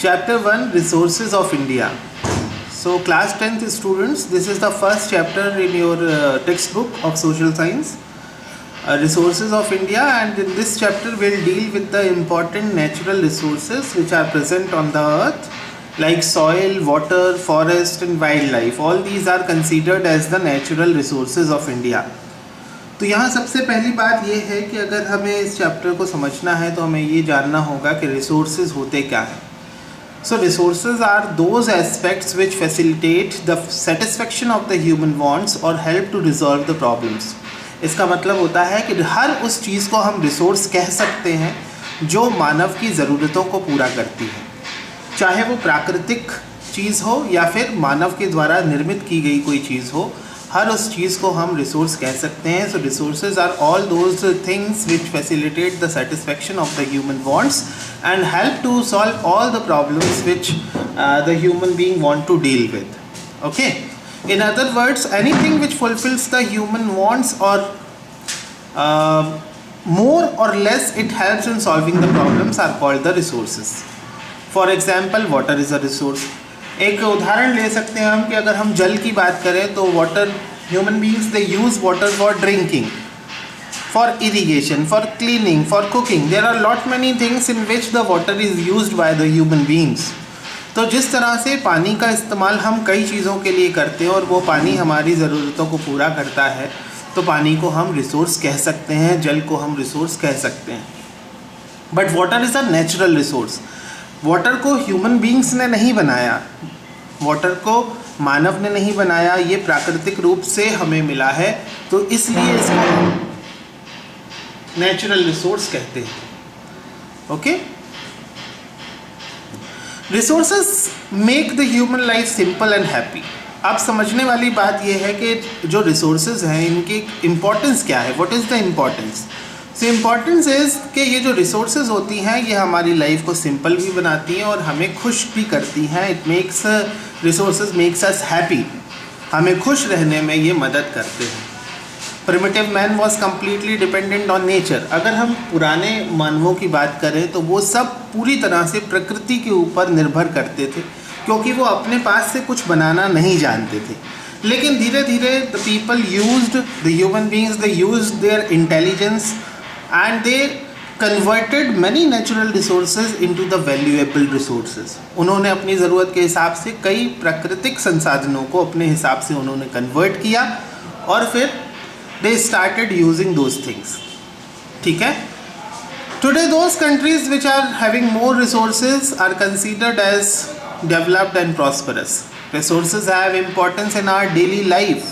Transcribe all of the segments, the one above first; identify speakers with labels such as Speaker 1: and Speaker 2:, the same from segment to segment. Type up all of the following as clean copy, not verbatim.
Speaker 1: Chapter 1, Resources of India. So class 10th students, this is the first chapter in your textbook of social science, Resources of India, and in this chapter we'll deal with the important natural resources which are present on the earth like soil, water, forest and wildlife. All these are considered as the natural resources of India. तो यहाँ सबसे पहली बात ये है कि अगर हमें इस चैप्टर को समझना है तो हमें ये जानना होगा कि रिसोर्सेज होते क्या हैं. So resources are those aspects which facilitate the satisfaction of the human wants or help to resolve the problems. इसका मतलब होता है कि हर उस चीज़ को हम रिसोर्स कह सकते हैं जो मानव की ज़रूरतों को पूरा करती है, चाहे वो प्राकृतिक चीज़ हो या फिर मानव के द्वारा निर्मित की गई कोई चीज़ हो. हर उस चीज़ को हम रिसोर्स कह सकते हैं. So resources are all those things which facilitate the satisfaction of the human wants and help to solve all the problems which the human being want to deal with. Okay, in other words, anything which fulfills the human wants or more or less it helps in solving the problems are called the resources. For example, water is a resource. एक उदाहरण ले सकते हैं हम कि अगर हम जल की बात करें तो water, human beings they use water for drinking, for irrigation, for cleaning, for cooking. There are lot many things in which the water is used by the human beings. तो जिस तरह से पानी का इस्तेमाल हम कई चीज़ों के लिए करते हैं और वो पानी हमारी ज़रूरतों को पूरा करता है, तो पानी को हम रिसोर्स कह सकते हैं, जल को हम रिसोर्स कह सकते हैं. But water is a natural resource. Water को ह्यूमन बींग्स ने नहीं बनाया, वाटर को मानव ने नहीं बनाया, ये प्राकृतिक रूप से हमें मिला है, तो इसलिए इसको नेचुरल रिसोर्स कहते हैं. Okay, resources make the human life simple and happy. अब समझने वाली बात यह है कि जो रिसोर्सेज हैं इनकी इम्पोर्टेंस क्या है. What is the importance? So importance is कि ये जो रिसोर्सेज होती हैं ये हमारी लाइफ को सिंपल भी बनाती हैं और हमें खुश भी करती हैं. It makes resources makes us happy. हमें खुश रहने में ये मदद करते हैं. Primitive man was completely dependent on nature. अगर हम पुराने मानवों की बात करें तो वो सब पूरी तरह से प्रकृति के ऊपर निर्भर करते थे क्योंकि वो अपने पास से कुछ बनाना नहीं जानते थे. लेकिन धीरे धीरे the people used, the human beings, they used their intelligence and they converted many natural resources into the valuable resources. उन्होंने अपनी ज़रूरत के हिसाब से कई प्राकृतिक संसाधनों को अपने हिसाब से उन्होंने कन्वर्ट किया और फिर they started using those things. ठीक है. Today those countries which are having more resources are considered as developed and prosperous. Resources have importance in our daily life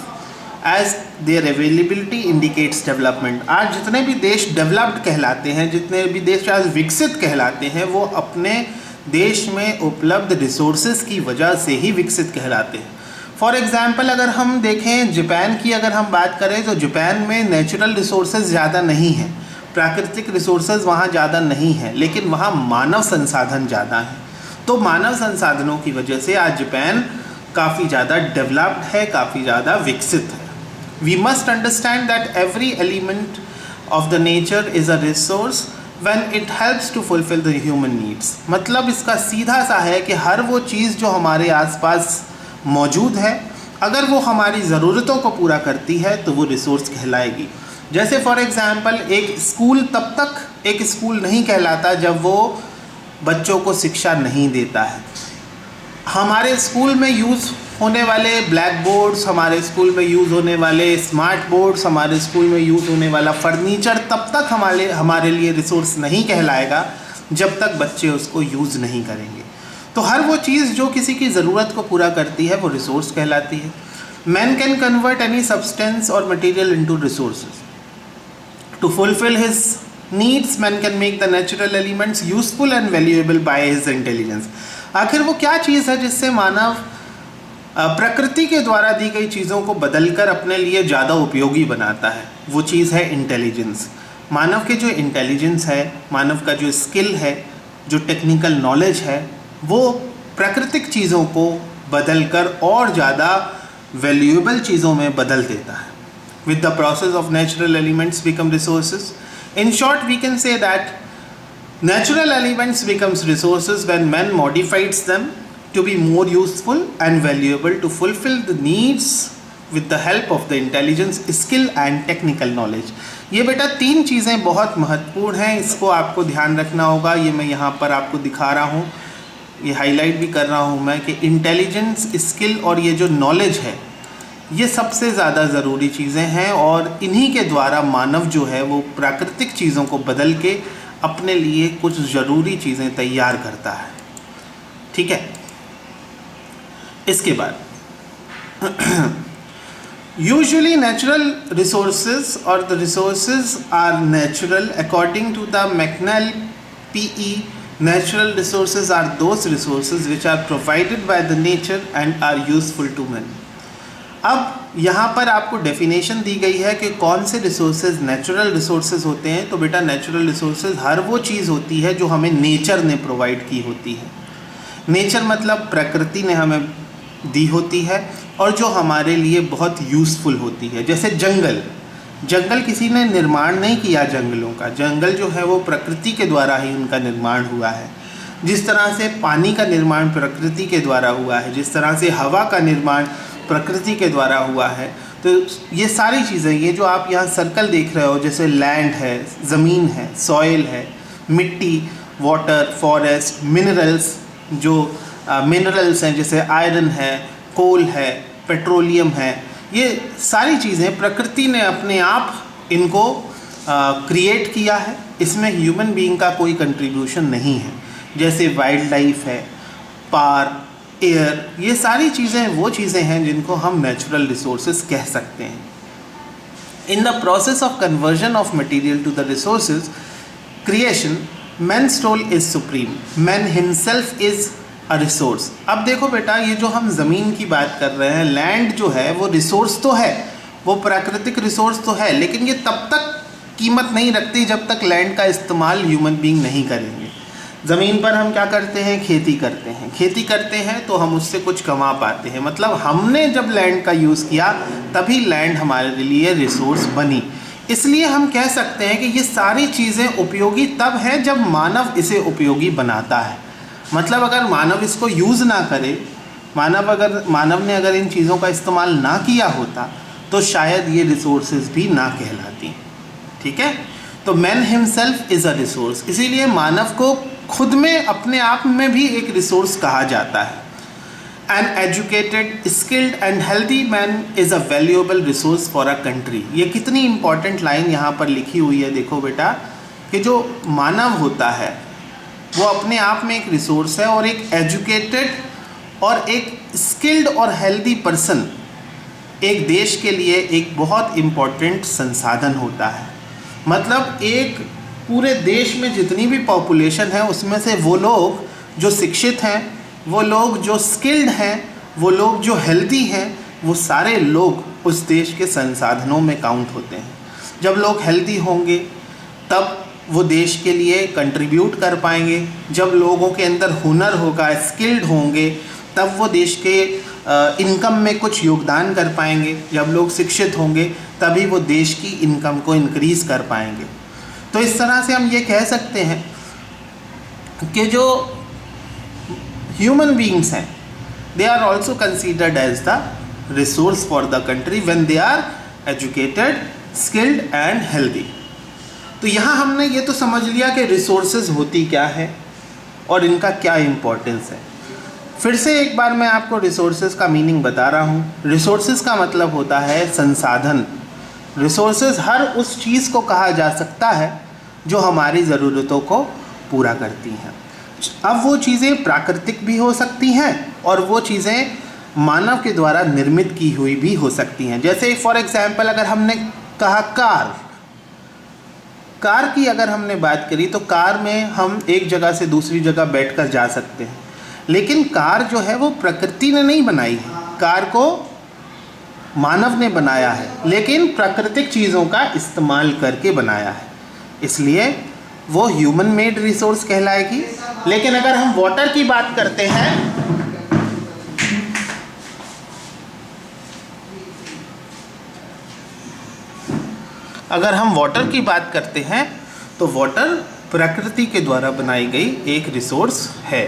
Speaker 1: as their availability indicates development. आज जितने भी देश developed कहलाते हैं, जितने भी देश आज विकसित कहलाते हैं, वो अपने देश में उपलब्ध रिसोर्सेज की वजह से ही विकसित कहलाते हैं. फॉर एग्ज़ाम्पल अगर हम देखें जापान की, अगर हम बात करें तो जापान में नेचुरल रिसोर्सेज ज़्यादा नहीं हैं, प्राकृतिक रिसोर्सेज वहाँ ज़्यादा नहीं हैं, लेकिन वहाँ मानव संसाधन ज़्यादा हैं. तो मानव संसाधनों की वजह से आज जापान काफ़ी ज़्यादा डेवलप्ड है, काफ़ी ज़्यादा विकसित है. We must understand that every element of the nature is a resource when it helps to fulfil the human needs. मतलब इसका सीधा सा है कि हर वो चीज़ जो हमारे आसपास मौजूद है, अगर वो हमारी ज़रूरतों को पूरा करती है तो वो रिसोर्स कहलाएगी. जैसे फॉर एग्ज़ाम्पल एक स्कूल तब तक एक स्कूल नहीं कहलाता जब वो बच्चों को शिक्षा नहीं देता है. हमारे स्कूल में यूज़ होने वाले ब्लैक बोर्ड्स, हमारे स्कूल में यूज़ होने वाले स्मार्ट बोर्ड्स, हमारे स्कूल में यूज़ होने वाला फर्नीचर तब तक हमारे लिए रिसोर्स नहीं कहलाएगा जब तक बच्चे उसको यूज़ नहीं करेंगे. तो हर वो चीज़ जो किसी की ज़रूरत को पूरा करती है वो रिसोर्स कहलाती है. Man can convert any substance और material into resources. To fulfil his needs man can make the natural elements useful and valuable by his intelligence. आखिर वो क्या चीज़ है जिससे मानव प्रकृति के द्वारा दी गई चीज़ों को बदलकर अपने लिए ज़्यादा उपयोगी बनाता है? वो चीज़ है इंटेलिजेंस. मानव के जो इंटेलिजेंस है, मानव का जो स्किल है, जो टेक्निकल नॉलेज है, वो प्राकृतिक चीज़ों को बदलकर और ज़्यादा वैल्यूएबल चीज़ों में बदल देता है. With the process of natural elements become resources. In short we can say that Natural elements becomes resources when man modifies them to be more useful and valuable to fulfill the needs with the help of the intelligence, skill and technical knowledge। ये बेटा 3 चीज़ें बहुत महत्वपूर्ण हैं, इसको आपको ध्यान रखना होगा। ये मैं यहाँ पर आपको दिखा रहा हूँ, ये हाईलाइट भी कर रहा हूँ मैं कि इंटेलिजेंस, स्किल और ये जो नॉलेज है ये सबसे ज़्यादा ज़रूरी चीज़ें हैं और इन्हीं के द्वारा मानव जो है वो प्राकृतिक चीज़ों को बदल के अपने लिए कुछ ज़रूरी चीज़ें तैयार करता है। ठीक है, इसके बाद यूजुअली नेचुरल रिसोर्सेज और the resources are natural according to the McNeill PE। Natural resources are those resources which are provided by the nature and are useful to man. अब यहाँ पर आपको डेफिनेशन दी गई है कि कौन से रिसोर्सेज नेचुरल रिसोर्सेज होते हैं। तो बेटा नेचुरल रिसोर्सेज हर वो चीज़ होती है जो हमें नेचर ने प्रोवाइड की होती है। नेचर मतलब प्रकृति ने हमें दी होती है और जो हमारे लिए बहुत यूज़फुल होती है। जैसे जंगल किसी ने निर्माण नहीं किया, जंगलों का जंगल जो है वो प्रकृति के द्वारा ही उनका निर्माण हुआ है। जिस तरह से पानी का निर्माण प्रकृति के द्वारा हुआ है, जिस तरह से हवा का निर्माण प्रकृति के द्वारा हुआ है। तो ये सारी चीज़ें, ये जो आप यहाँ सर्कल देख रहे हो, जैसे लैंड है, ज़मीन है, सॉइल है, मिट्टी, वाटर, फॉरेस्ट, मिनरल्स, जो मिनरल्स हैं जैसे आयरन है, कोल है, पेट्रोलियम है, ये सारी चीज़ें प्रकृति ने अपने आप इनको क्रिएट किया है। इसमें ह्यूमन बीइंग का कोई कंट्रीब्यूशन नहीं है। जैसे वाइल्ड लाइफ है, पार, एयर, ये सारी चीज़ें वो चीज़ें हैं जिनको हम नेचुरल रिसोर्सेज कह सकते हैं। In the process of conversion of material to the resources creation, man's role is supreme, man himself is a resource. अब देखो बेटा, ये जो हम ज़मीन की बात कर रहे हैं, लैंड जो है वो रिसोर्स तो है, वो प्राकृतिक रिसोर्स तो है, लेकिन ये तब तक कीमत नहीं रखती जब तक लैंड का इस्तेमाल ह्यूमन बीइंग नहीं करेंगे। ज़मीन पर हम क्या करते हैं, खेती करते हैं तो हम उससे कुछ कमा पाते हैं। मतलब हमने जब लैंड का यूज़ किया तभी लैंड हमारे लिए रिसोर्स बनी। इसलिए हम कह सकते हैं कि ये सारी चीज़ें उपयोगी तब हैं जब मानव इसे उपयोगी बनाता है। मतलब अगर मानव इसको यूज़ ना करे, मानव ने अगर इन चीज़ों का इस्तेमाल ना किया होता तो शायद ये रिसोर्सेज भी ना कहलाती। ठीक है, तो man himself is a resource, इसीलिए मानव को खुद में अपने आप में भी एक रिसोर्स कहा जाता है। An educated, skilled and healthy man is a valuable resource for a country. ये कितनी इंपॉर्टेंट लाइन यहाँ पर लिखी हुई है, देखो बेटा, कि जो मानव होता है वो अपने आप में एक रिसोर्स है और एक एजुकेटेड और एक स्किल्ड और हेल्दी पर्सन एक देश के लिए एक बहुत इम्पॉर्टेंट संसाधन होता है। मतलब एक पूरे देश में जितनी भी पॉपुलेशन है उसमें से वो लोग जो शिक्षित हैं, वो लोग जो स्किल्ड हैं, वो लोग जो हेल्दी हैं, वो सारे लोग उस देश के संसाधनों में काउंट होते हैं। जब लोग हेल्दी होंगे तब वो देश के लिए कंट्रीब्यूट कर पाएंगे। जब लोगों के अंदर हुनर होगा, स्किल्ड होंगे, तब वो देश के इनकम में कुछ योगदान कर पाएंगे। जब लोग शिक्षित होंगे तभी वो देश की इनकम को इंक्रीज़ कर पाएंगे। तो इस तरह से हम ये कह सकते हैं कि जो ह्यूमन बीइंग्स हैं, they are also considered as the resource for the country when they are educated, skilled and healthy. तो यहाँ हमने ये तो समझ लिया कि रिसोर्सेज होती क्या है और इनका क्या इम्पोर्टेंस है। फिर से एक बार मैं आपको रिसोर्सेज का मीनिंग बता रहा हूँ। रिसोर्सेज का मतलब होता है संसाधन। रिसोर्सेज हर उस चीज़ को कहा जा सकता है जो हमारी ज़रूरतों को पूरा करती हैं। अब वो चीज़ें प्राकृतिक भी हो सकती हैं और वो चीज़ें मानव के द्वारा निर्मित की हुई भी हो सकती हैं। जैसे फॉर एग्जांपल अगर हमने कहा कार की अगर हमने बात करी तो कार में हम एक जगह से दूसरी जगह बैठकर जा सकते हैं, लेकिन कार जो है वो प्रकृति ने नहीं बनाई है, कार को मानव ने बनाया है, लेकिन प्राकृतिक चीज़ों का इस्तेमाल करके बनाया है, इसलिए वो ह्यूमन मेड रिसोर्स कहलाएगी। लेकिन अगर हम वाटर की बात करते हैं, तो वाटर प्रकृति के द्वारा बनाई गई एक रिसोर्स है।